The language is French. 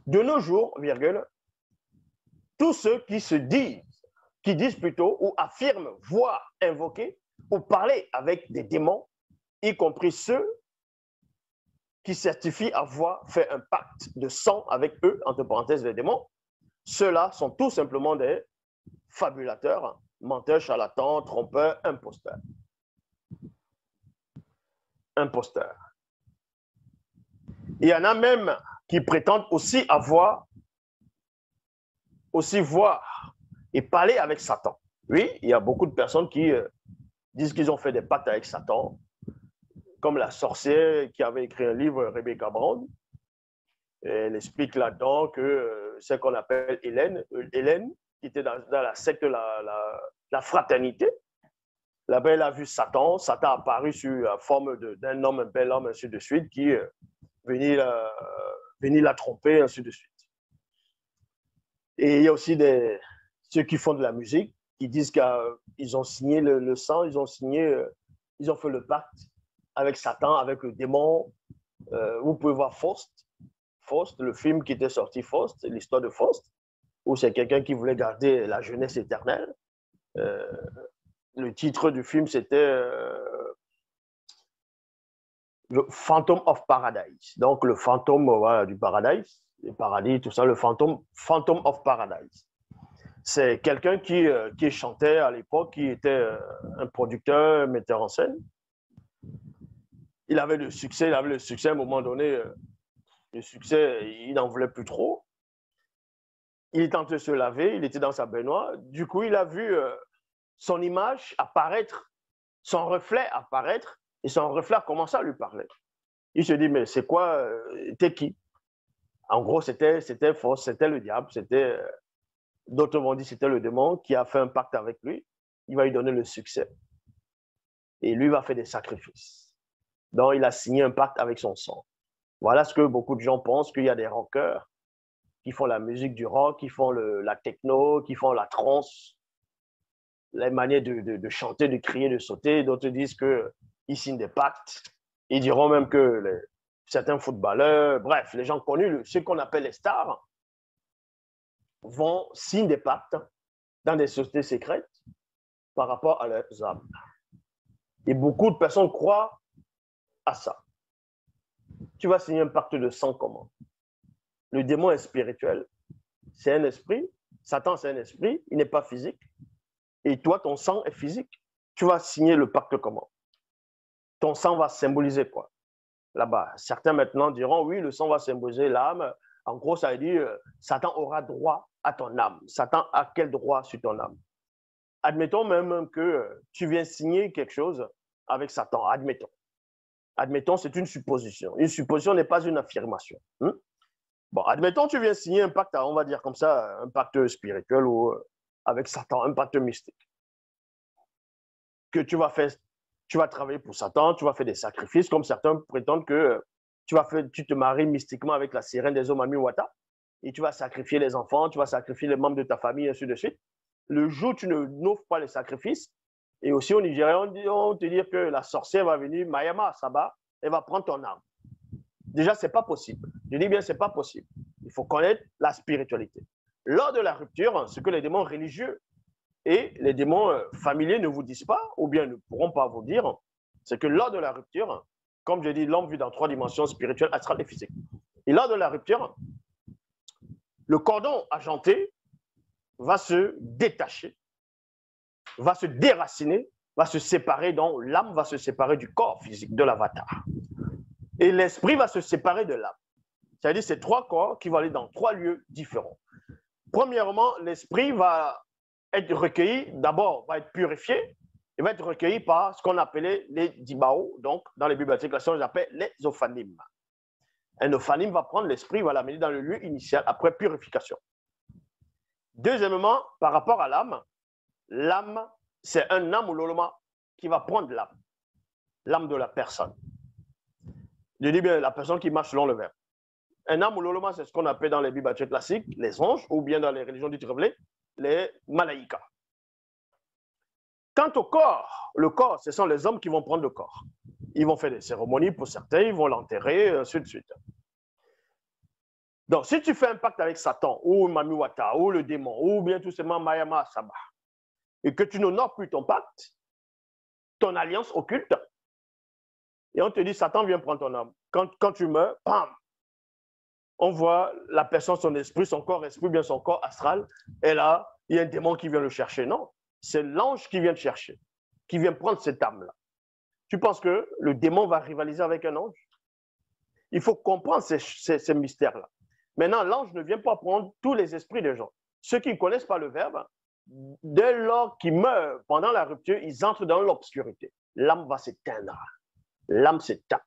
De nos jours, virgule, tous ceux qui disent plutôt ou affirment voir, invoquer ou parler avec des démons, y compris ceux qui certifient avoir fait un pacte de sang avec eux, entre parenthèses les démons, ceux-là sont tout simplement des fabulateurs, menteurs, charlatans, trompeurs, imposteurs. Imposteurs. Il y en a même qui prétendent aussi voir et parler avec Satan. Oui, il y a beaucoup de personnes qui disent qu'ils ont fait des pactes avec Satan, comme la sorcière qui avait écrit un livre, Rebecca Brown. Elle explique là-dedans que c'est qu'on appelle Hélène, qui était dans la secte de la fraternité. Là-bas, elle a vu Satan. Satan a apparu sur la forme d'un homme, un bel homme, ainsi de suite, qui venait la tromper, ainsi de suite. Et il y a aussi ceux qui font de la musique, qui disent qu'ils ont signé le sang, ils ont fait le pacte avec Satan, avec le démon. Vous pouvez voir Faust, le film qui était sorti, Faust, l'histoire de Faust, où c'est quelqu'un qui voulait garder la jeunesse éternelle. Le titre du film, c'était le Phantom of Paradise. Donc, le fantôme voilà, du paradis, le paradis, tout ça, le Phantom of Paradise. C'est quelqu'un qui chantait à l'époque, qui était un producteur, un metteur en scène. Il avait le succès, à un moment donné, le succès, il n'en voulait plus trop. Il était en train de se laver, il était dans sa baignoire. Du coup, il a vu son image apparaître, son reflet apparaître, et son reflet a commencé à lui parler. Il se dit, mais c'est quoi, t'es qui? En gros, c'était Faust, c'était le diable, d'autres vont dire c'était le démon qui a fait un pacte avec lui. Il va lui donner le succès. Et lui va faire des sacrifices. Donc, il a signé un pacte avec son sang. Voilà ce que beaucoup de gens pensent, qu'il y a des rockers qui font la musique du rock, qui font la techno, qui font la trance, les manières de chanter, de crier, de sauter. D'autres disent qu'ils signent des pactes. Ils diront même que certains footballeurs, bref, les gens connus, ceux qu'on appelle les stars, vont signer des pactes dans des sociétés secrètes par rapport à leurs âmes. Et beaucoup de personnes croient à ça. Tu vas signer un pacte de sang comment? Le démon est spirituel, c'est un esprit. Satan, c'est un esprit, il n'est pas physique. Et toi, ton sang est physique. Tu vas signer le pacte comment? Ton sang va symboliser quoi? Là-bas, certains maintenant diront, oui, le sang va symboliser l'âme. En gros, ça veut dire, Satan aura droit à ton âme. Satan a quel droit sur ton âme? Admettons même que tu viens signer quelque chose avec Satan. Admettons, c'est une supposition. Une supposition n'est pas une affirmation. Bon, admettons, tu viens signer un pacte, on va dire comme ça, un pacte spirituel ou avec Satan, un pacte mystique. Que tu vas travailler pour Satan, tu vas faire des sacrifices, comme certains prétendent que tu te maries mystiquement avec la sirène des Omami Wata, et tu vas sacrifier les enfants, tu vas sacrifier les membres de ta famille, et ainsi de suite. Le jour où tu n'offres pas les sacrifices, et aussi au Nigeria, on te dit que la sorcière va venir, Mayama Saba, elle va prendre ton âme. Déjà, ce n'est pas possible. Je dis bien, ce n'est pas possible. Il faut connaître la spiritualité. Lors de la rupture, ce que les démons religieux et les démons familiers ne vous disent pas, ou bien ne pourront pas vous dire, c'est que lors de la rupture, comme je dis, l'homme vit dans 3 dimensions spirituelles, astrales et physiques. Et lors de la rupture, le cordon argenté va se détacher, va se déraciner, va se séparer, donc l'âme va se séparer du corps physique, de l'avatar. Et l'esprit va se séparer de l'âme. C'est-à-dire ces 3 corps qui vont aller dans 3 lieux différents. Premièrement, l'esprit va être recueilli, d'abord va être purifié, il va être recueilli par ce qu'on appelait les dibao, donc dans les bibliothèques, on les appelle les ophanimes. Un ophanime va prendre l'esprit, va l'amener dans le lieu initial après purification. Deuxièmement, par rapport à l'âme, c'est un âme ou l'oloma qui va prendre l'âme de la personne. Je dis bien la personne qui marche selon le verbe. Un âme ou l'oloma, c'est ce qu'on appelle dans les bibliothèques classiques les anges, ou bien dans les religions dites révélées, les malaïkas. Quant au corps, le corps, ce sont les hommes qui vont prendre le corps. Ils vont faire des cérémonies pour certains, ils vont l'enterrer, ainsi de suite. Donc, si tu fais un pacte avec Satan, ou Mamiwata, ou le démon, ou bien tout simplement Mayama Saba, et que tu n'honores plus ton pacte, ton alliance occulte, et on te dit, Satan vient prendre ton âme. Quand tu meurs, bam, on voit la personne, son esprit, son corps esprit, bien son corps astral, et là, il y a un démon qui vient le chercher. Non, c'est l'ange qui vient te chercher, qui vient prendre cette âme-là. Tu penses que le démon va rivaliser avec un ange? Il faut comprendre ces mystères-là. Maintenant, l'ange ne vient pas prendre tous les esprits des gens. Ceux qui ne connaissent pas le verbe, dès lors qu'ils meurent pendant la rupture, ils entrent dans l'obscurité. L'âme va s'éteindre. L'âme s'éteint.